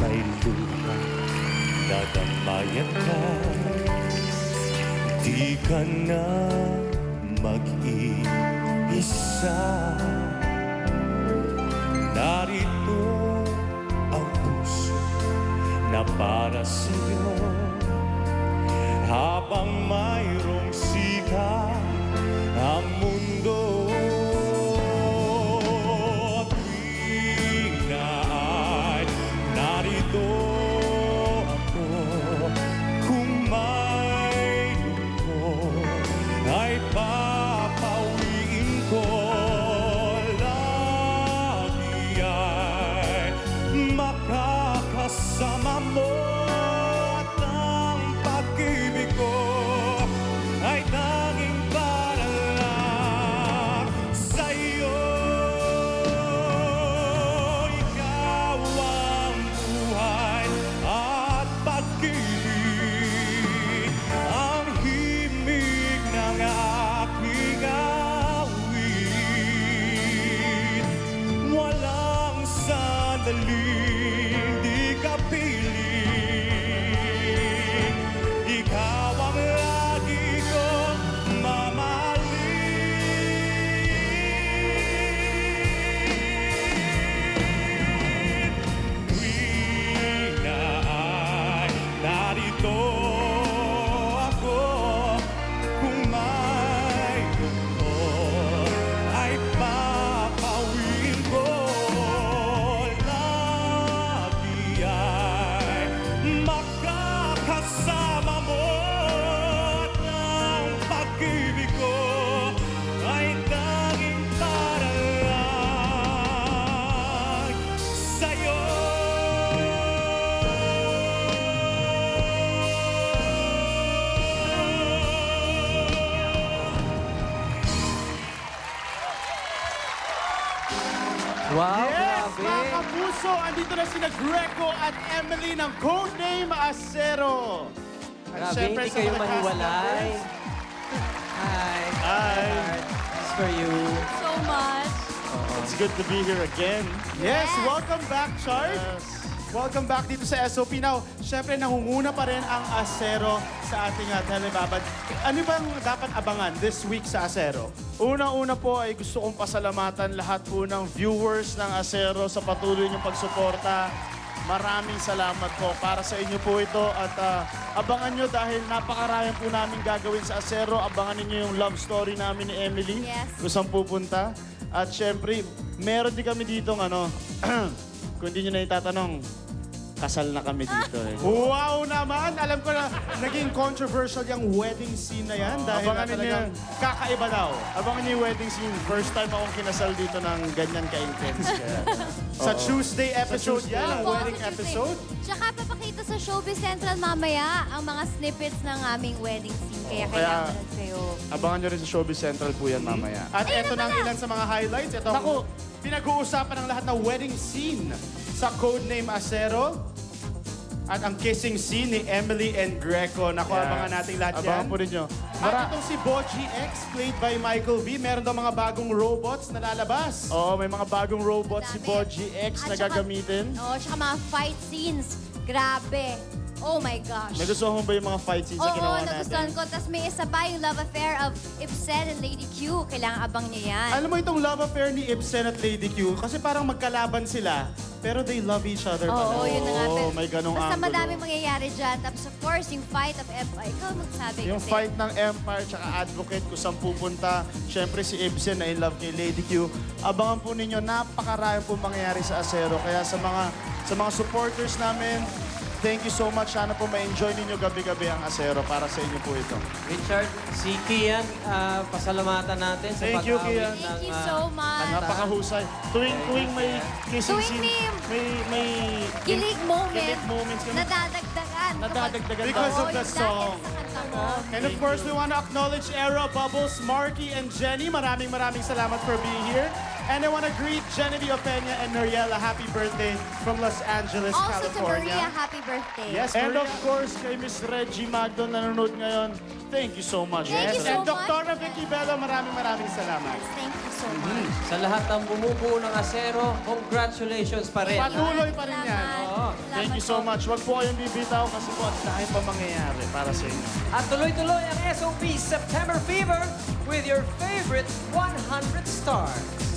may luha, dadamayan ka. Di ka na mag-iisa. Narito ang puso na para sa'yo, habang mayroong sikat ang mundo. Tuwing na ay narito ako, kung may lungkot ay papawiin ko. Lagi ay makakasama mo, at ang pag-ibig ko ay tanging para lang sa'yo. Ikaw ang buhay at pag-ibig, ang himig ng aking awit. Walang sandaling di ka piling. Ikaw ang lagi kong mamahalin. Tuwing na ay narito ako, kung may lungkot ay papawin ko. Lagi ay makakasama mo, at ang pag-ibig ko ay tanging para lang sa'yo. Wow, Yes, grabe. mga kapuso, andito na sina Greco at Emily ng Codename Acero. At Grabe, syempre hindi sa kayo mga cast mahiwalay. members. Hi. Hi. This is for you. So much. It's good to be here again. Yes, Yes. welcome back, Chard. Welcome back dito sa SOP. Now, syempre nangunguna pa rin ang Acero sa ating telebabad. Ano bang dapat abangan this week sa Acero? Una-una po ay gusto kong pasalamatan lahat po ng viewers ng Acero sa patuloy niyong pagsuporta. Maraming salamat po para sa inyo po ito, at abangan nyo dahil napakarami po namin gagawin sa Acero. Abangan niyo yung love story namin ni Emily. Yes. Kung saan pupunta. At syempre, meron din kami ditong kung hindi nyo na itatanong, kasal na kami dito eh. Wow naman! Alam ko na naging controversial yung wedding scene na yan dahil abangan na talagang kakaiba daw. Abangan niyo yung wedding scene. First time akong kinasal dito ng ganyan ka-intense. Sa Tuesday episode yan, ang Opo, wedding sa Tuesday. episode. Tsaka papakita sa Showbiz Central mamaya ang mga snippets ng aming wedding scene. Kaya Oo, kailangan kaya- kayo. Abangan nyo rin sa Showbiz Central po yan mamaya. At Ayun eto na na ang pala. ilan sa mga highlights. Ito ang pinag-uusapan ng lahat na wedding scene sa Codename Acero. At ang kissing scene ni Emily and Greco. Naku, abangan natin lahat yan. Abangan po ninyo. At itong si Boji X, played by Michael V. Meron daw mga bagong robots na lalabas. Oo, may mga bagong robots si Dami. Boji X na At saka- gagamitin. Oo, tsaka mga fight scenes. Grabe. Oh my gosh. Nagustuhan mo ba yung mga fight scenes na Oo, ginawa nagustuhan natin? ko. Tapos may isa pa yung love affair of Ibsen and Lady Q. Kailangan abang niyo yan. Alam mo itong love affair ni Ibsen at Lady Q, kasi parang magkalaban sila, pero they love each other pala. Oo, yun na nga. Oo, Pero may ganong basta angulo. madaming mangyayari dyan. Tapos of course, yung fight of Empire. Ikaw magsabi Yung kasi. fight ng Empire tsaka Advocate kung saan pupunta. Siyempre si Ibsen na in love kay Lady Q. Abangan po ninyo, napakarami po mangyayari sa Acero. Kaya sa mga supporters namin, thank you so much. Sana po ma-enjoy ninyo gabi-gabi ang Acero para sa inyo po ito. Richard, si Kian, pasalamatan natin sa Thank you, pag-awit Kian. ng... Thank you so much. Napakahusay. Tuwing may kissing Tuwing scene, may Kilig moment. kilig moments kami. Nadadagdagan. Nadadagdagan Because Oo, of the yung song. dahil sa kanta mo. And of course, we want to acknowledge Era, Bubbles, Marky, and Jenny. Maraming salamat for being here. And I want to greet Genevieve Opeña and Noriela. Happy birthday from Los Angeles, Also to California. Maria, happy birthday. Yes, And Maria. of course, kay Miss Reggie Magdo na nanonood ngayon, thank you so much. Thank you so And much. Dr. Vicky Bello, maraming salamat. Thank you so much. Sa lahat ng bumubuo ng Asero, congratulations pa rin. Patuloy pa rin yan. Oo. Thank you so much. Huwag po kayong bibitaw kasi po ang dahil pa mangyayari para sa inyo. At tuloy-tuloy ang SOP September Fever with your favorite 100 stars.